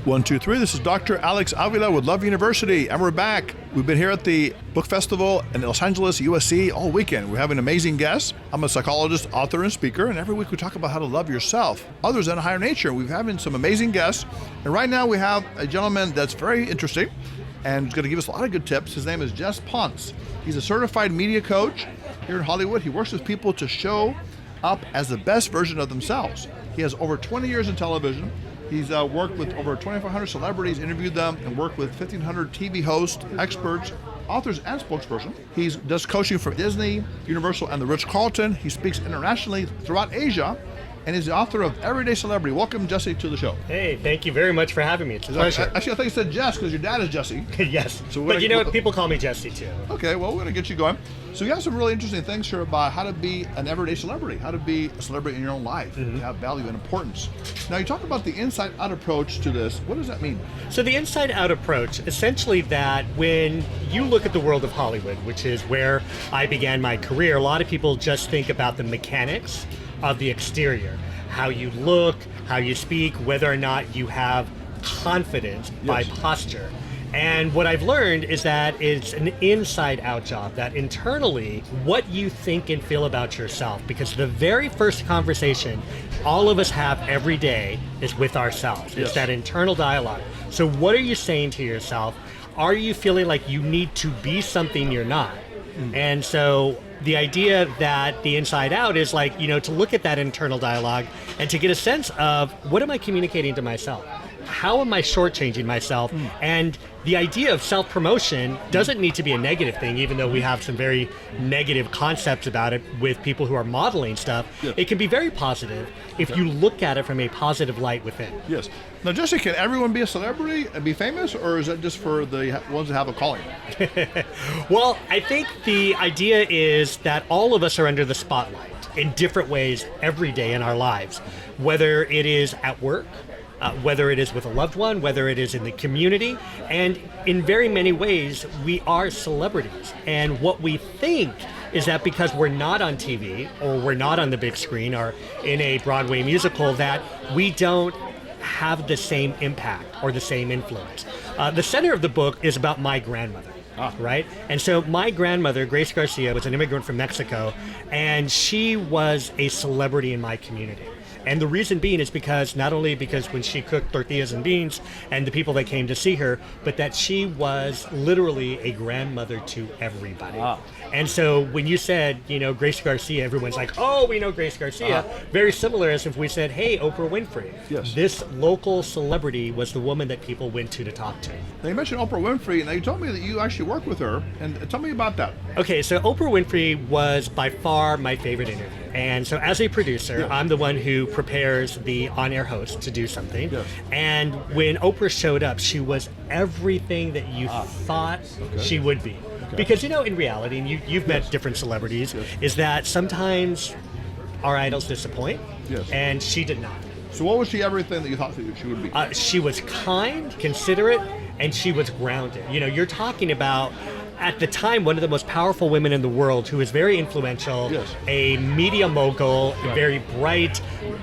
One, two, three. This is Dr. Alex Avila with Love University, and we're back. We've been here at the book festival in Los Angeles, USC, all weekend. We're having amazing guests. I'm a psychologist, author, and speaker, and every week we talk about how to love yourself, others, and a higher nature. We've having some amazing guests, and right now we have a gentleman that's very interesting and he's going to give us a lot of good tips. His name is Jess Ponce. He's a certified media coach here in Hollywood. He works with people to show up as the best version of themselves. He has over 20 years in television. He's worked with over 2,500 celebrities, interviewed them, and worked with 1,500 TV hosts, experts, authors, and spokesperson. He does coaching for Disney, Universal, and the Ritz-Carlton. He speaks internationally throughout Asia, and is the author of Everyday Celebrity. Welcome, Jesse, to the show. Hey, thank you very much for having me. It's a pleasure. Actually, I thought you said Jess because your dad is Jesse. Yes, so but you know what? People call me Jesse too. Okay, well, we're going to get you going. So you have some really interesting things here about how to be an everyday celebrity, how to be a celebrity in your own life, to have value and importance. Now, you talk about the inside-out approach to this. What does that mean? So the inside-out approach, essentially that when you look at the world of Hollywood, which is where I began my career, a lot of people just think about the mechanics of the exterior, how you look, how you speak, whether or not you have confidence by posture. And what I've learned is that it's an inside-out job, that internally, what you think and feel about yourself, because the very first conversation all of us have every day is with ourselves. It's that internal dialogue. So what are you saying to yourself? Are you feeling like you need to be something you're not? And so the idea that the inside out is like, you know, to look at that internal dialogue and to get a sense of what am I communicating to myself? How am I shortchanging myself? And the idea of self-promotion doesn't need to be a negative thing, even though we have some very negative concepts about it with people who are modeling stuff. It can be very positive if you look at it from a positive light within. Yes. Now, Jesse, can everyone be a celebrity and be famous, or is that just for the ones that have a calling? Well, I think the idea is that all of us are under the spotlight in different ways every day in our lives, whether it is at work, whether it is with a loved one, whether it is in the community, and in very many ways, we are celebrities. And what we think is that because we're not on TV, or we're not on the big screen, or in a Broadway musical, that we don't have the same impact or the same influence. The center of the book is about my grandmother. Right? And so my grandmother, Grace Garcia, was an immigrant from Mexico, and she was a celebrity in my community. And the reason being is because not only because when she cooked tortillas and beans and the people that came to see her, but that she was literally a grandmother to everybody. And so when you said, you know, Grace Garcia, everyone's like, oh, we know Grace Garcia. Very similar as if we said, hey, Oprah Winfrey. Yes. This local celebrity was the woman that people went to talk to. Now, you mentioned Oprah Winfrey. Now, you told me that you actually worked with her, and tell me about that. Okay, so Oprah Winfrey was by far my favorite interview. And so as a producer, I'm the one who prepares the on-air host to do something. And when Oprah showed up, she was everything that you thought she would be. Because, you know, in reality, and you've met different celebrities, is that sometimes our idols disappoint, and she did not. So what was she everything that you thought that she would be? She was kind, considerate, and she was grounded. You know, you're talking about, at the time, one of the most powerful women in the world who was very influential, a media mogul, a very bright,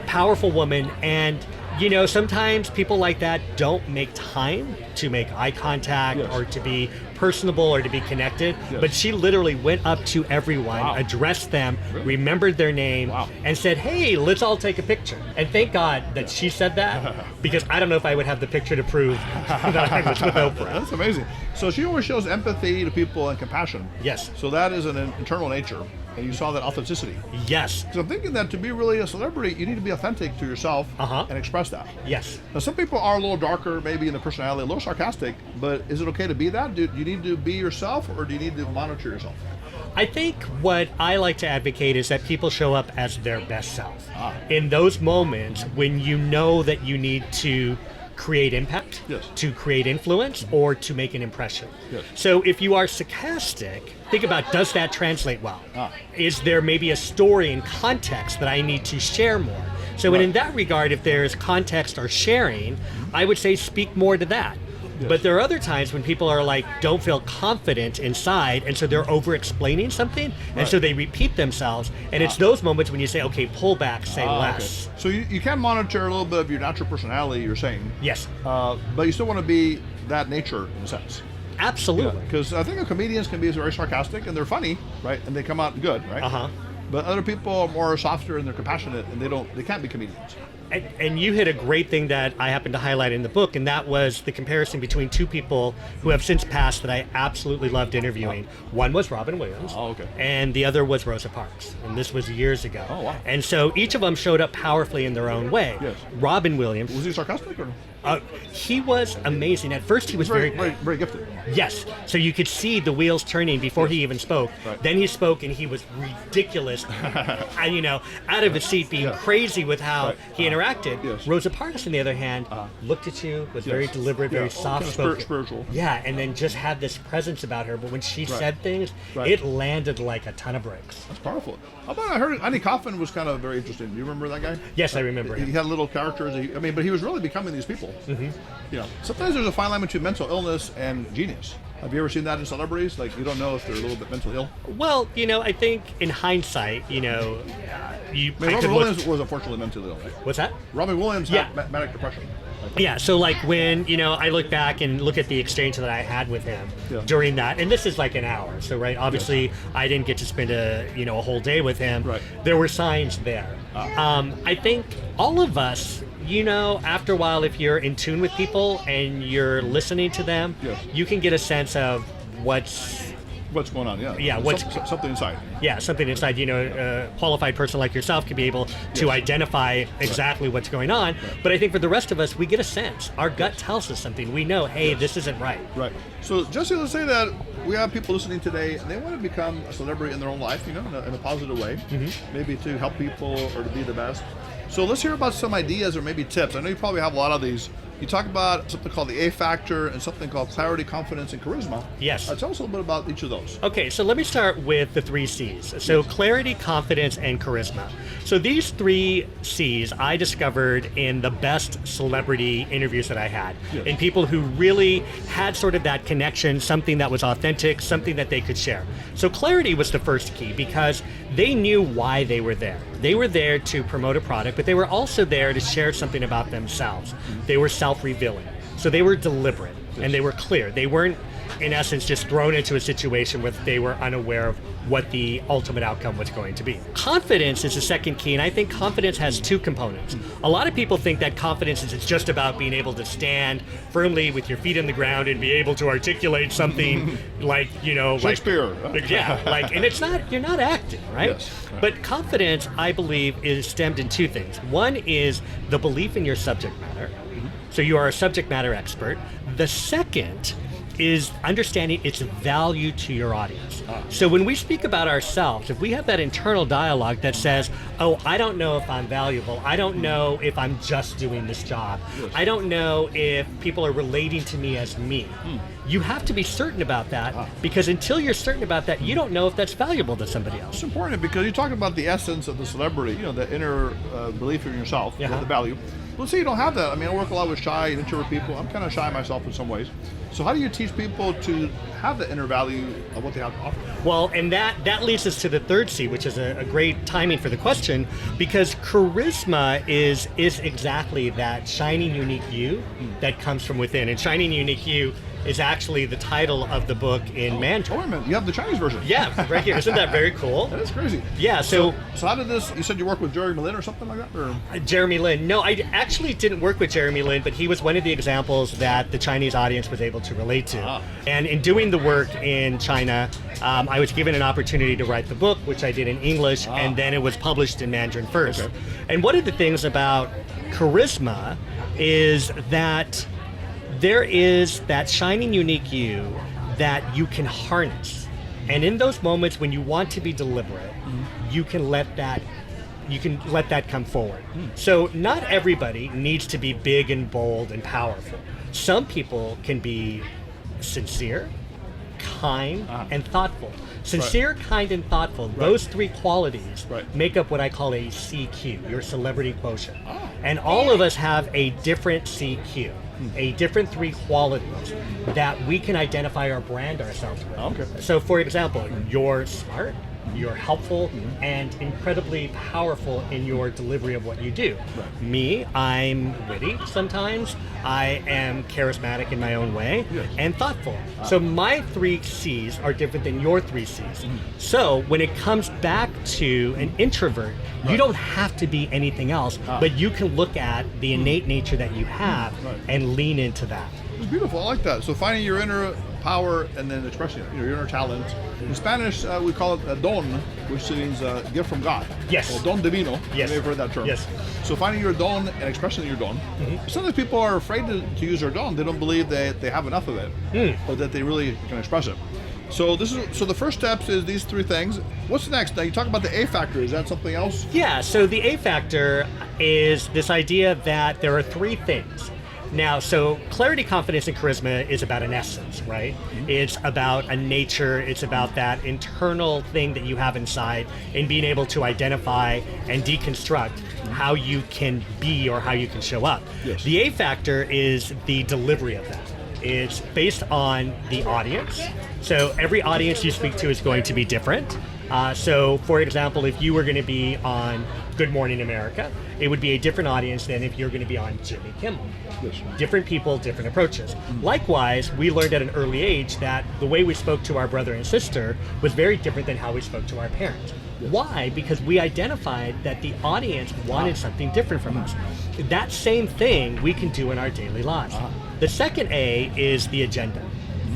powerful woman. And, you know, sometimes people like that don't make time to make eye contact or to be personable or to be connected. But she literally went up to everyone, addressed them, remembered their name, and said, hey, let's all take a picture. And thank God that she said that, because I don't know if I would have the picture to prove that I was with Oprah. That's amazing. So she always shows empathy to people and compassion. Yes. So that is an internal nature. And you saw that authenticity. Yes. So I'm thinking that to be really a celebrity, you need to be authentic to yourself and express that. Yes. Now, some people are a little darker, maybe in the personality, a little sarcastic, but is it okay to be that? Do you need to be yourself, or do you need to monitor yourself? I think what I like to advocate is that people show up as their best self. In those moments when you know that you need to create impact, to create influence, or to make an impression. So if you are sarcastic, think about, does that translate well? Is there maybe a story and context that I need to share more? So in that regard, if there's context or sharing, I would say speak more to that. Yes. But there are other times when people are like, don't feel confident inside, and so they're over-explaining something, and so they repeat themselves. And it's those moments when you say, okay, pull back, say less. Okay. So you can monitor a little bit of your natural personality, you're saying. Yes. But you still want to be that nature in a sense. Absolutely. Because I think comedians can be very sarcastic and they're funny, right? And they come out good, right? Uh-huh. But other people are more softer and they're compassionate and they can't be comedians. And you hit a great thing that I happened to highlight in the book, and that was the comparison between two people who have since passed that I absolutely loved interviewing. One was Robin Williams, and the other was Rosa Parks, and this was years ago. Oh, wow. And so each of them showed up powerfully in their own way. Yes. Robin Williams. Was he sarcastic or? He was amazing. At first, he was very gifted. Yes. So you could see the wheels turning before he even spoke. Right. Then he spoke, and he was ridiculous. Out of his seat, being crazy with how he interacted. Yes. Rosa Parks, on the other hand, looked at you, was very deliberate, very soft-spoken. Spiritual. Yeah, and then just had this presence about her. But when she said things, it landed like a ton of bricks. That's powerful. How about I heard Andy Kaufman was kind of very interesting. Do you remember that guy? Yes, I remember him. He had little characters. But he was really becoming these people. Mm-hmm. Sometimes there's a fine line between mental illness and genius. Have you ever seen that in celebrities? Like, you don't know if they're a little bit mentally ill. Well, I think in hindsight, Robin Williams was unfortunately mentally ill, right? What's that? Robin Williams had manic depression. Yeah, so like when, I look back and look at the exchange that I had with him during that, and this is like an hour, so obviously I didn't get to spend a whole day with him. Right. There were signs there. I think all of us, after a while, if you're in tune with people and you're listening to them, you can get a sense of what's going on. Yeah, something inside. Yeah, something inside. A qualified person like yourself can be able to identify exactly what's going on. But I think for the rest of us, we get a sense. Our gut tells us something. We know, hey, this isn't right. Right. So, Jesse, let's say that we have people listening today, and they want to become a celebrity in their own life, in a positive way, maybe to help people or to be the best. So let's hear about some ideas or maybe tips. I know you probably have a lot of these. You talk about something called the A factor and something called clarity, confidence, and charisma. Yes. Tell us a little bit about each of those. Okay, so let me start with the 3 C's. So clarity, confidence, and charisma. So these 3 C's I discovered in the best celebrity interviews that I had. Yes. In people who really had sort of that connection, something that was authentic, something that they could share. So clarity was the first key because they knew why they were there. They were there to promote a product, but they were also there to share something about themselves. They were self-revealing. So they were deliberate and they were clear. They weren't, in essence, just thrown into a situation where they were unaware of what the ultimate outcome was going to be. Confidence is the second key, and I think confidence has 2 components. A lot of people think that confidence is just about being able to stand firmly with your feet in the ground and be able to articulate something like, Shakespeare. And it's not, you're not acting, right? Yes. Right. But confidence, I believe, is stemmed in 2 things. One is the belief in your subject matter. So you are a subject matter expert. The second is understanding its value to your audience. So when we speak about ourselves, if we have that internal dialogue that says, oh, I don't know if I'm valuable, I don't know if I'm just doing this job, I don't know if people are relating to me as me, you have to be certain about that because until you're certain about that, you don't know if that's valuable to somebody else. It's important because you talk about the essence of the celebrity, the inner belief in yourself, the value. Let's say you don't have that. I mean, I work a lot with shy and introvert people. I'm kind of shy myself in some ways. So how do you teach people to have the inner value of what they have to offer? Well, and that leads us to the 3rd C, which is a great timing for the question, because charisma is exactly that shining unique you that comes from within. And shining unique you is actually the title of the book in Mandarin. Oh, wait a minute. You have the Chinese version. Yeah, right here. Isn't that very cool? That is crazy. Yeah, so how did this, you said you worked with Jeremy Lin or something like that? Or? Jeremy Lin. No, I actually didn't work with Jeremy Lin, but he was one of the examples that the Chinese audience was able to relate to. And in doing the work in China, I was given an opportunity to write the book, which I did in English, and then it was published in Mandarin first. Okay. And one of the things about charisma is that there is that shining unique you that you can harness. And in those moments when you want to be deliberate, you can let that come forward. So not everybody needs to be big and bold and powerful. Some people can be sincere, kind, and thoughtful. Sincere, kind, and thoughtful, those 3 qualities make up what I call a CQ, your celebrity quotient. And all of us have a different CQ. a different 3 qualities that we can identify our brand ourselves with. Okay. So for example, you're smart, you're helpful, and incredibly powerful in your delivery of what you do. Right. Me, I'm witty sometimes. I am charismatic in my own way, Yes. and thoughtful. So my 3 C's are different than your 3 C's. So when it comes back to an introvert, you don't have to be anything else, but you can look at the innate nature that you have and lean into that. It's beautiful. I like that. So finding your inner power and then expressing it, your inner talent. In Spanish, we call it don, which means gift from God. Yes. Or don divino. Yes. You may have heard that term. Yes. So finding your don and expressing your don. Sometimes people are afraid to use their don. They don't believe that they have enough of it, or that they really can express it. So the first steps is these 3 things. What's next? Now you talk about the A factor. Is that something else? Yeah, so the A factor is this idea that there are 3 things. Now, so clarity, confidence, and charisma is about an essence, right? It's about a nature, it's about that internal thing that you have inside and being able to identify and deconstruct how you can be or how you can show up. Yes. The A factor is the delivery of that. It's based on the audience. So every audience you speak to is going to be different. So, for example, if you were going to be on Good Morning America, it would be a different audience than if you're going to be on Jimmy Kimmel. Yes. Different people, different approaches. Likewise, we learned at an early age that the way we spoke to our brother and sister was very different than how we spoke to our parents. Why? Because we identified that the audience wanted something different from us. That same thing we can do in our daily lives. The second A is the agenda.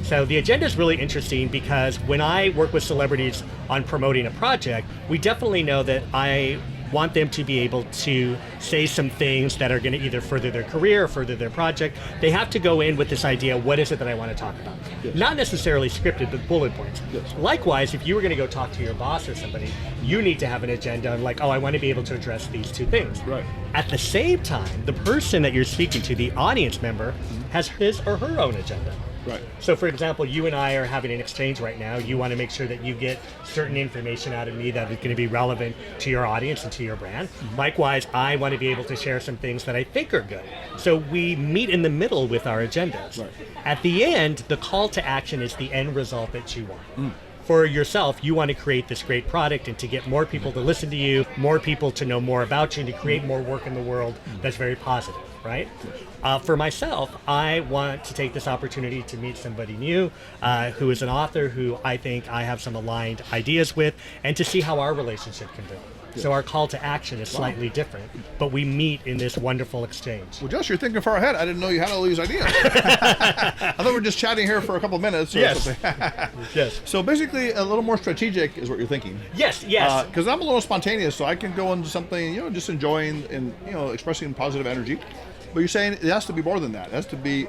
So the agenda is really interesting because when I work with celebrities on promoting a project, we definitely know that I want them to be able to say some things that are going to either further their career or further their project. They have to go in with this idea, what is it that I want to talk about? Yes. Not necessarily scripted, but bullet points. Yes. Likewise, if you were going to go talk to your boss or somebody, you need to have an agenda of like, oh, I want to be able to address these 2 things. Right. At the same time, the person that you're speaking to, the audience member, has his or her own agenda. Right. So for example, you and I are having an exchange right now. You want to make sure that you get certain information out of me that is going to be relevant to your audience and to your brand. Likewise, I want to be able to share some things that I think are good. So we meet in the middle with our agendas. Right. At the end, the call to action is the end result that you want. For yourself, you want to create this great product and to get more people to listen to you, more people to know more about you, and to create more work in the world that's very positive, right? For myself, I want to take this opportunity to meet somebody new who is an author who I think I have some aligned ideas with, and to see how our relationship can build. So our call to action is slightly different, but we meet in this wonderful exchange. Well, Jess, you're thinking far ahead. I didn't know you had all these ideas. I thought we were just chatting here for a couple of minutes or Yes. something. Yes. So basically, a little more strategic is what you're thinking. Yes, yes. Because I'm a little spontaneous, so I can go into something, just enjoying and, expressing positive energy. But you're saying it has to be more than that. It has to be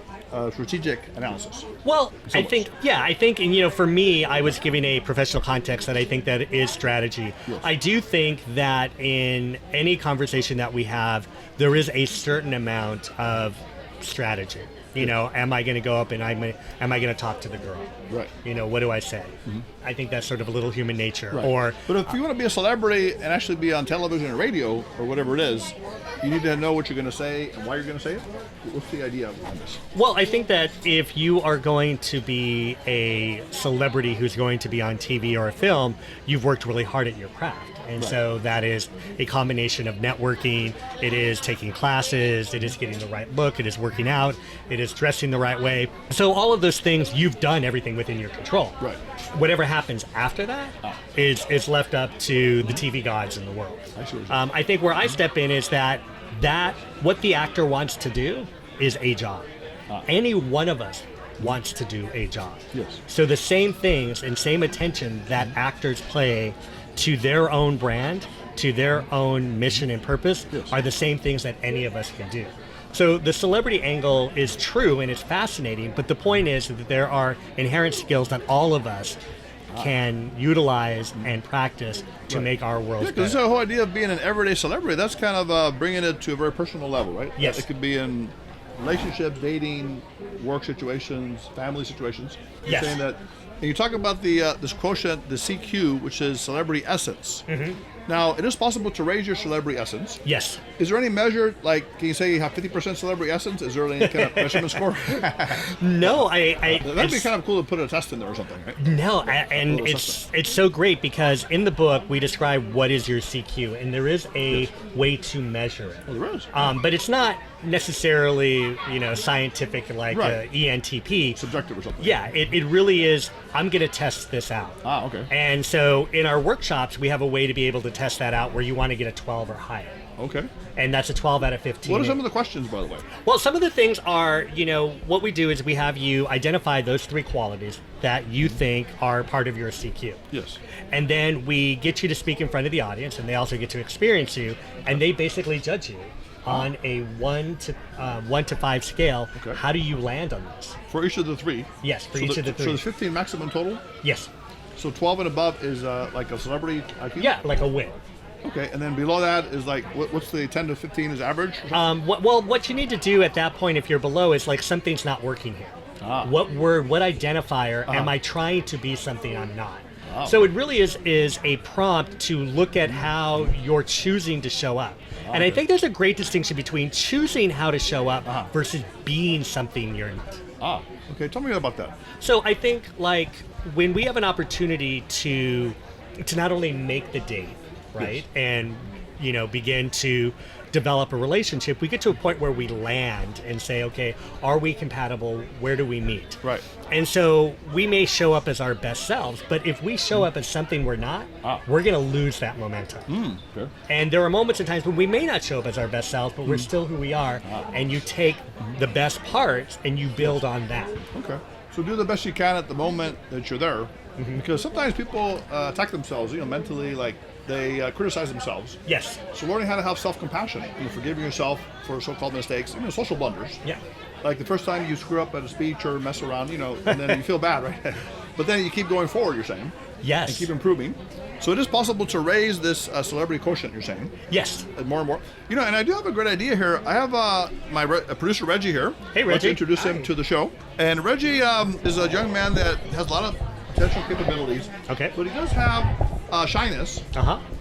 strategic analysis. Well, So I think, and for me, I was giving a professional context that I think that is strategy. Yes. I do think that in any conversation that we have, there is a certain amount of strategy. Am I going to go up and am I going to talk to the girl? Right. What do I say? I think that's sort of a little human nature. Right. But if you want to be a celebrity and actually be on television or radio or whatever it is, you need to know what you're going to say and why you're going to say it. What's the idea behind this? Well, I think that if you are going to be a celebrity who's going to be on TV or a film, you've worked really hard at your craft. And so that is a combination of networking, it is taking classes, it is getting the right look, it is working out, it is dressing the right way. So all of those things, you've done everything within your control. Right. Whatever happens after that is left up to the TV gods in the world. I see what you're saying. I think where I step in is that what the actor wants to do is a job. Any one of us wants to do a job. Yes. So the same things and same attention that actors play to their own brand, to their own mission and purpose, are the same things that any of us can do. So the celebrity angle is true and it's fascinating, but the point is that there are inherent skills that all of us can utilize and practice to make our world Yeah, because better. the whole idea of being an everyday celebrity, that's kind of bringing it to a very personal level, right? Yes. It could be in relationships, dating, work situations, family situations. You're Yes. saying that, and you talk about the this quotient, the CQ, which is celebrity essence. Now, it is possible to raise your celebrity essence. Yes. Is there any measure, like, can you say you have 50% celebrity essence? Is there any kind of measurement score? No, That'd be kind of cool to put a test in there or something, right? No, and it's so great because in the book we describe what is your CQ, and there is a way to measure it. Oh, there is. But it's not necessarily scientific like Right. ENTP. Subjective or something. Yeah, it really is. I'm going to test this out. Ah, okay. And so in our workshops, we have a way to be able to test that out where you want to get a 12 or higher. Okay. And that's a 12 out of 15. What are some of the questions, by the way? Well, some of the things are, what we do is we have you identify those 3 qualities that you think are part of your CQ. Yes. And then we get you to speak in front of the audience, and they also get to experience you, and they basically judge you on a 1 to 5 scale. Okay. How do you land on this? For each of the 3? Yes, for each of the 3. So there's 15 maximum total? Yes. So 12 and above is like a celebrity IQ? Yeah, like a win. Okay, and then below that is like, what's the 10 to 15 is average? What you need to do at that point, if you're below, is like something's not working here. What word, what identifier am I trying to be something I'm not? So it really is a prompt to look at how you're choosing to show up. And I think there's a great distinction between choosing how to show up versus being something you're not. Okay, tell me about that. So I think like when we have an opportunity to not only make the date, right, and begin to develop a relationship, we get to a point where we land and say, okay, are we compatible? Where do we meet? Right. And so we may show up as our best selves, but if we show up as something we're not, we're going to lose that momentum. Okay. And there are moments and times when we may not show up as our best selves, but we're still who we are, and you take the best parts and you build on that. Okay. So do the best you can at the moment that you're there, because sometimes people attack themselves, mentally, like they criticize themselves. Yes. So learning how to have self-compassion, forgiving yourself for so-called mistakes, social blunders. Yeah. Like the first time you screw up at a speech or mess around, and then you feel bad, right? But then you keep going forward, you're saying. Yes. And keep improving. So it is possible to raise this celebrity quotient, you're saying. Yes. And more and more. And I do have a great idea here. I have my producer, Reggie, here. Hey, Reggie. Let's introduce him to the show. And Reggie is a young man that has a lot of potential capabilities. Okay. But he does have shyness.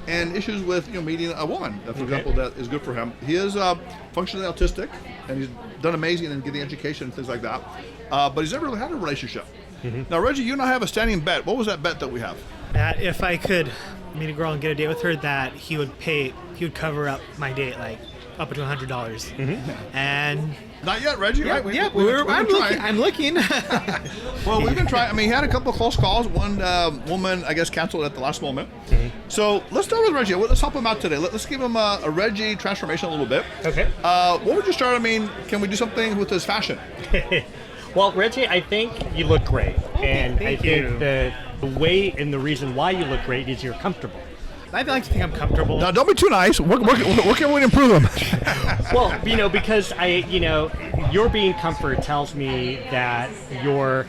And issues with meeting a woman, for example, that is good for him. He is functionally autistic, and he's done amazing in getting education and things like that. But he's never really had a relationship. Now, Reggie, you and I have a standing bet. What was that bet that we have? That if I could meet a girl and get a date with her, that he would cover up my date, like up to $100. And not yet, Reggie. Right? I'm looking. Well, we've been trying. I mean, he had a couple of close calls. One woman, I guess, canceled at the last moment. So let's start with Reggie. Let's help him out today. Let's give him a Reggie transformation a little bit. Okay. What would you start? I mean, can we do something with his fashion? Well, Reggie, I think you look great. And I think the way and the reason why you look great is you're comfortable. I like to think I'm comfortable. Now, don't be too nice. Where can we improve him? Well, because your being comfort tells me that you're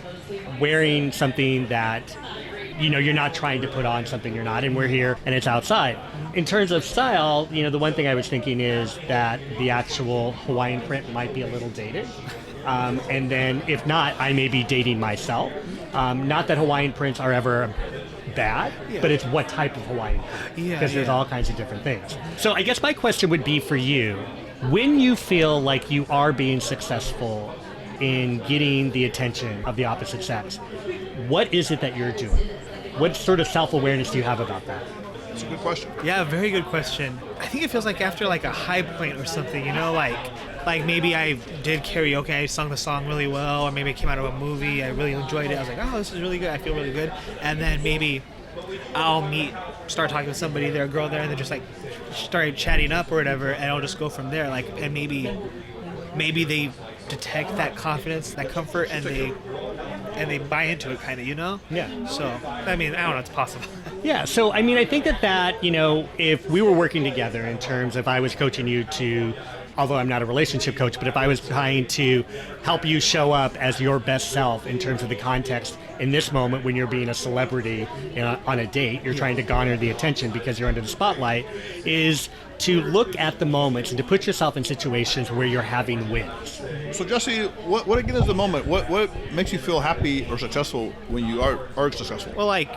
wearing something that, you're not trying to put on something you're not, and we're here and it's outside. In terms of style, the one thing I was thinking is that the actual Hawaiian print might be a little dated. And then if not, I may be dating myself. Not that Hawaiian prints are ever bad, but it's what type of Hawaiian print. Because there's all kinds of different things. So I guess my question would be for you, when you feel like you are being successful in getting the attention of the opposite sex, what is it that you're doing? What sort of self-awareness do you have about that? That's a good question. Yeah, very good question. I think it feels like after like a high point or something, like maybe I did karaoke, I sung the song really well, or maybe it came out of a movie, I really enjoyed it, I was like, oh, this is really good, I feel really good. And then maybe I'll start talking with somebody, there, a girl there, and then just like start chatting up or whatever, and I'll just go from there. Like, and maybe they detect that confidence, that comfort, and they buy into it, kind of, Yeah. So, I mean, I don't know, it's possible. Yeah, so I mean, I think that if we were working together in terms of I was coaching you to, although I'm not a relationship coach, but if I was trying to help you show up as your best self in terms of the context in this moment when you're being a celebrity on a date, you're trying to garner the attention because you're under the spotlight, is to look at the moments and to put yourself in situations where you're having wins. So Jesse, what again is the moment? What makes you feel happy or successful when you are successful? Well, like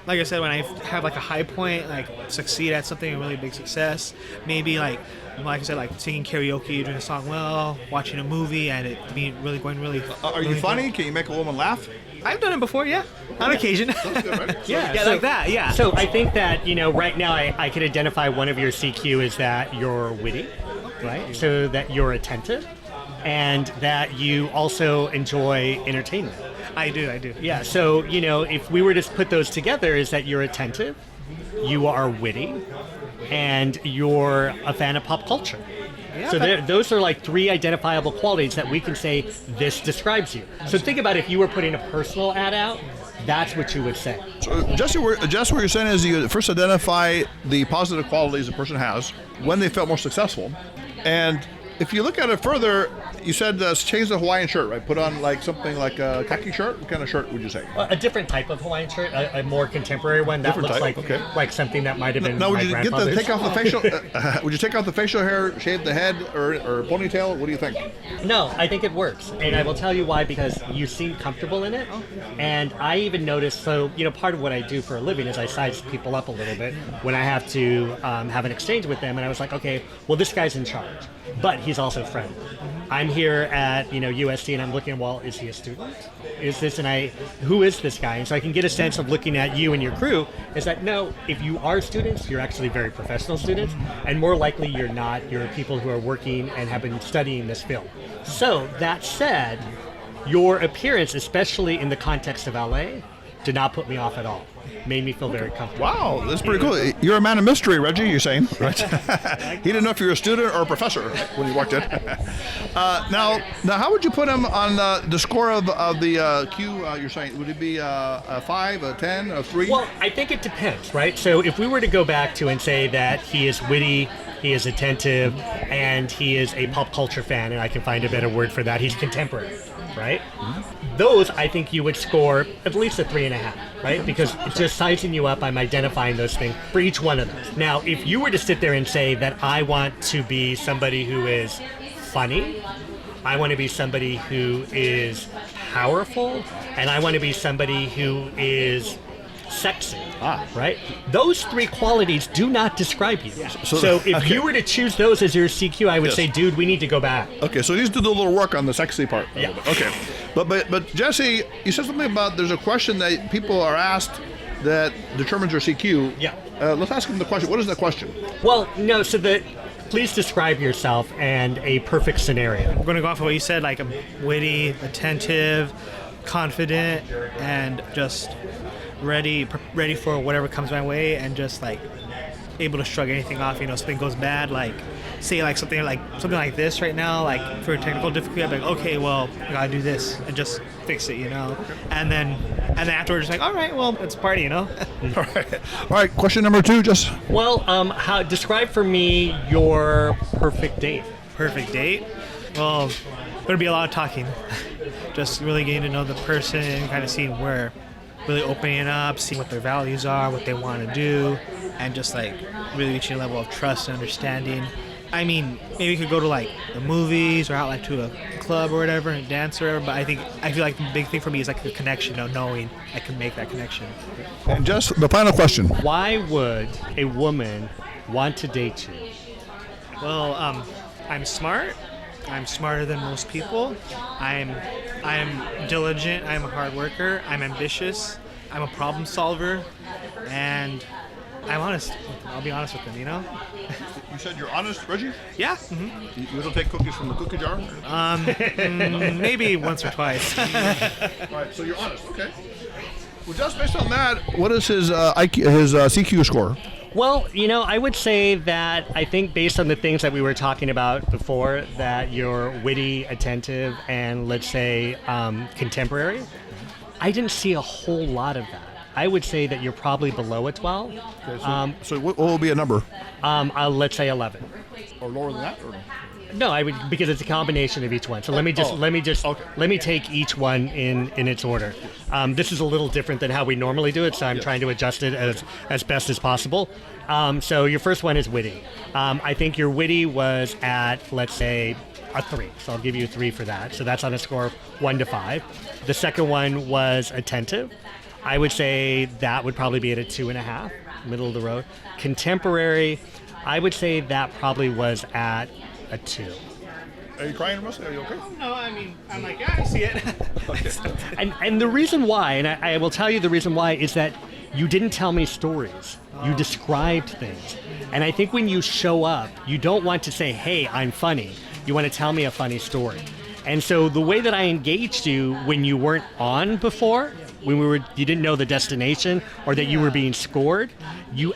like I said, when I have like a high point, like succeed at something, a really big success, maybe like I said, like singing karaoke, doing a song well, watching a movie, and it being really going really. Are you funny? Can you make a woman laugh? I've done it before, yeah, on occasion. That's good, right? Yeah, so, like that, yeah. So I think that, right now I could identify one of your CQ is that you're witty, right? So that you're attentive, and that you also enjoy entertainment. I do. Yeah, so, if we were to put those together, is that you're attentive, you are witty, and you're a fan of pop culture. Yeah, So those are like three identifiable qualities that we can say this describes you. So think about if you were putting a personal ad out, that's what you would say. So, Jesse, what you're saying is you first identify the positive qualities a person has when they felt more successful. And if you look at it further, you said change the Hawaiian shirt, right? Put on like something like a khaki shirt. What kind of shirt would you say? A different type of Hawaiian shirt, a more contemporary one that Different looks type, like okay. like something that might have been Now, would my you grandfather's. take off the facial? Would you take off the facial hair, shave the head, or ponytail? What do you think? No, I think it works, and I will tell you why. Because you seem comfortable in it, and I even noticed. So part of what I do for a living is I size people up a little bit when I have to have an exchange with them, and I was like, okay, well this guy's in charge, but he's also friendly. I'm here at USC, and I'm looking. Well, is he a student? Is this who is this guy? And so I can get a sense of looking at you and your crew. Is that no? If you are students, you're actually very professional students, and more likely you're not. You're people who are working and have been studying this field. So that said, your appearance, especially in the context of LA, did not put me off at all. Made me feel very comfortable. Wow, that's pretty cool. You're a man of mystery, Reggie, you're saying, right? He didn't know if you were a student or a professor when he walked in. Now, how would you put him on the score of the Q, you're saying? Would it be a 5, a 10, a 3? Well, I think it depends, right? So if we were to go back to and say that he is witty, he is attentive, and he is a pop culture fan, and I can find a better word for that, he's contemporary, right? Those, I think you would score at least a 3.5, right? Because it's just sizing you up, I'm identifying those things for each one of those. Now, if you were to sit there and say that I want to be somebody who is funny, I want to be somebody who is powerful, and I want to be somebody who is sexy, right? Those three qualities do not describe you. So if you were to choose those as your CQ, I would say, dude, we need to go back. Okay, so he needs to do a little work on the sexy part. Yeah. Okay. But Jesse, you said something about there's a question that people are asked that determines your CQ. Yeah. Let's ask him the question. What is the question? Well, no, please describe yourself and a perfect scenario. I'm going to go off of what you said, like I'm witty, attentive, confident, and just ready for whatever comes my way, and just like able to shrug anything off. Something goes bad, like say like something like this right now, like for a technical difficulty, I'm like, okay, well, I gotta do this and just fix it, and then afterwards, like, all right, well, it's a party, All right. Question number 2, just. Well, describe for me your perfect date. Perfect date? Well, there'd be a lot of talking. Just really getting to know the person, kind of seeing where, really opening up, seeing what their values are, what they want to do, and just like really reaching a level of trust and understanding. I mean, maybe we could go to like the movies or out like to a club or whatever and dance or whatever, but I feel like the big thing for me is like the connection, knowing I can make that connection. And just the final question. Why would a woman want to date you? Well, I'm smart. I'm smarter than most people. I'm diligent. I'm a hard worker. I'm ambitious. I'm a problem solver, and I'm honest. I'll be honest with them. You said you're honest, Reggie? Yeah. You don't take cookies from the cookie jar? Maybe once or twice. All right, so you're honest. Okay. Well, just based on that, what is his CQ score? Well, I would say that I think based on the things that we were talking about before, that you're witty, attentive, and let's say contemporary, I didn't see a whole lot of that. I would say that you're probably below a 12. Okay, so what will be a number? Let's say 11. Or lower than that? Or no? No, I would, because it's a combination of each one. So let me take each one in its order. This is a little different than how we normally do it, so I'm trying to adjust it as best as possible. So your first one is witty. I think your witty was at, let's say, a 3. So I'll give you a 3 for that. So that's on a score of 1 to 5. The second one was attentive. I would say that would probably be at a 2.5, middle of the road. Contemporary, I would say that probably was at a 2. Are you crying, Russell? Are you okay? No, I mean, I'm like, yeah, I see it. And the reason why, and I will tell you the reason why, is that you didn't tell me stories. You described things. And I think when you show up, you don't want to say, hey, I'm funny. You want to tell me a funny story. And so the way that I engaged you when you weren't on before, when you didn't know the destination or that you were being scored, you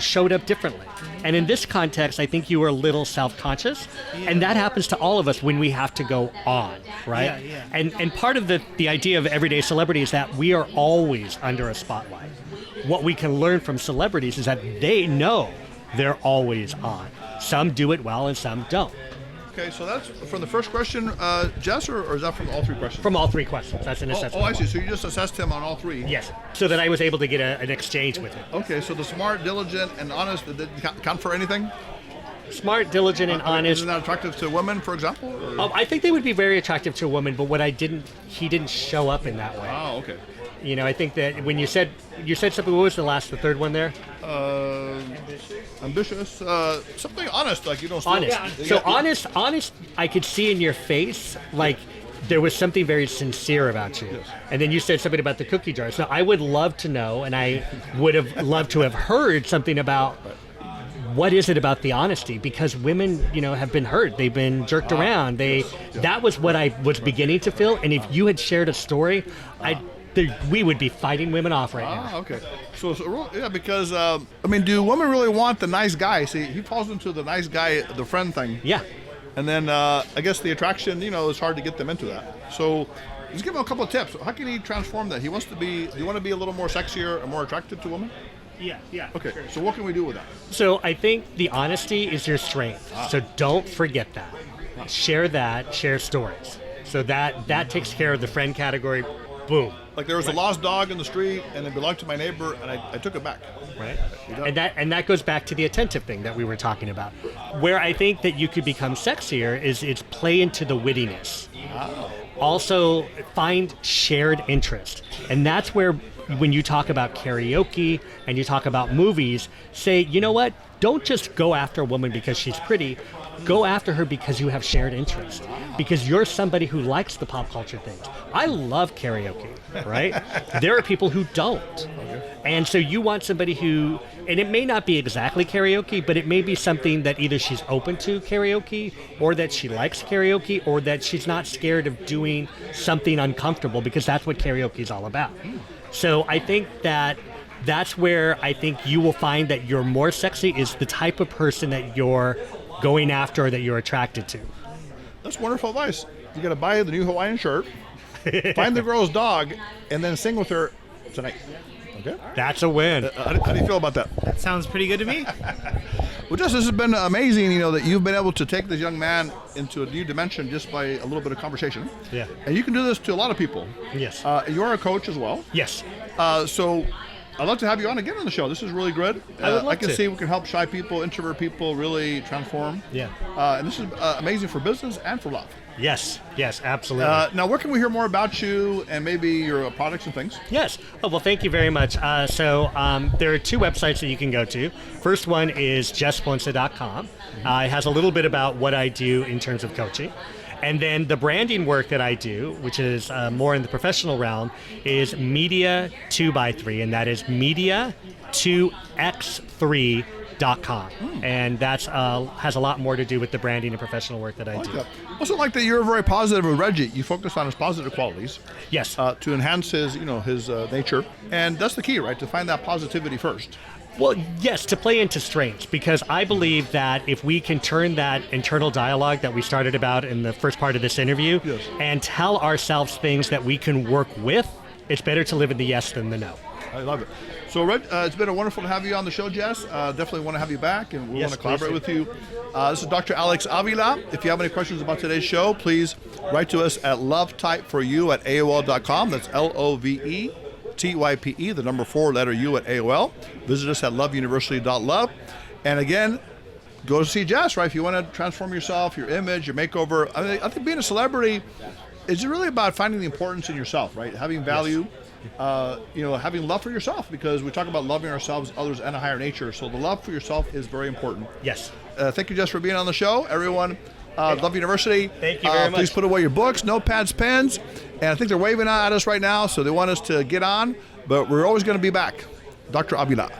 showed up differently. And in this context, I think you were a little self-conscious, and that happens to all of us when we have to go on, right? Yeah. And part of the idea of everyday celebrity is that we are always under a spotlight. What we can learn from celebrities is that they know they're always on. Some do it well and some don't. Okay, so that's from the first question, Jess, or is that from all 3 questions? From all 3 questions. That's an assessment. Oh, I see. So you just assessed him on all 3? Yes, so that I was able to get an exchange with him. Okay, so the smart, diligent, and honest, did it count for anything? Smart, diligent, and honest. Isn't that attractive to women, for example? I think they would be very attractive to a woman, but he didn't show up in that way. Oh, okay. You know, I think that when you said something, what was the third one there? Ambitious, something honest, like you don't. Honest. Yeah. So honest. I could see in your face, like there was something very sincere about you. Yes. And then you said something about the cookie jars. Now I would love to know, and I would have loved to have heard something about. What is it about the honesty? Because women, have been hurt. They've been jerked around. That was what I was beginning to feel. And if you had shared a story, we would be fighting women off right now. Okay. So yeah, because do women really want the nice guy? See, he falls into the nice guy, the friend thing. Yeah. And then I guess the attraction, it's hard to get them into that. So let's give him a couple of tips. How can he transform that? Do you want to be a little more sexier and more attractive to women? Yeah. Okay. Sure. So what can we do with that? So I think the honesty is your strength. So don't forget that. Share stories. So that takes care of the friend category. Boom. Like there was a lost dog in the street, and it belonged to my neighbor, and I took it back. Right. And that goes back to the attentive thing that we were talking about. Where I think that you could become sexier is play into the wittiness. Oh. Also find shared interest. And that's where when you talk about karaoke and you talk about movies, say, you know what? Don't just go after a woman because she's pretty. Go after her because you have shared interests. Because you're somebody who likes the pop culture things. I love karaoke, right? There are people who don't. And so you want somebody who, and it may not be exactly karaoke, but it may be something that either she's open to karaoke, or that she likes karaoke, or that she's not scared of doing something uncomfortable, because that's what karaoke is all about. So I think that's where I think you will find that you're more sexy, is the type of person that you're going after or that you're attracted to. That's wonderful advice. You got to buy the new Hawaiian shirt, find the girl's dog, and then sing with her tonight. Okay? That's a win. How do you feel about that? That sounds pretty good to me. Well, Jess, this has been amazing, that you've been able to take this young man into a new dimension just by a little bit of conversation. Yeah. And you can do this to a lot of people. Yes. You're a coach as well. Yes. So I'd love to have you on again on the show. This is really good. I would love I can to. see we can help shy people, introvert people really transform. Yeah. And this is amazing for business and for love. Yes, absolutely. Now, where can we hear more about you and maybe your products and things? Yes. Oh, well, thank you very much. So there are 2 websites that you can go to. First one is jessponce.com. It has a little bit about what I do in terms of coaching. And then the branding work that I do, which is more in the professional realm, is Media 2x3, and that is media2x3.com. And that's has a lot more to do with the branding and professional work that I do. That. Also like that you're very positive with Reggie. You focus on his positive qualities. Yes. To enhance his nature. And that's the key, right? To find that positivity first. Well, yes, to play into strengths, because I believe that if we can turn that internal dialogue that we started about in the first part of this interview, yes, and tell ourselves things that we can work with, it's better to live in the yes than the no. I love it. So, Reg, it's been wonderful to have you on the show, Jess. Definitely want to have you back, and we want to collaborate with you. This is Dr. Alex Avila. If you have any questions about today's show, please write to us at lovetypeforyou@aol.com. That's LOVETYPE, the number 4 letter U at AOL. Visit us at loveuniversity.love. And again, go to see Jess, right? If you want to transform yourself, your image, your makeover. I think being a celebrity, it's really about finding the importance in yourself, right? Having value, having love for yourself, because we talk about loving ourselves, others, and a higher nature. So the love for yourself is very important. Yes. Thank you, Jess, for being on the show. Everyone, Love University. Thank you very much. Please put away your books, notepads, pens. And I think they're waving at us right now, so they want us to get on. But we're always going to be back. Dr. Avila.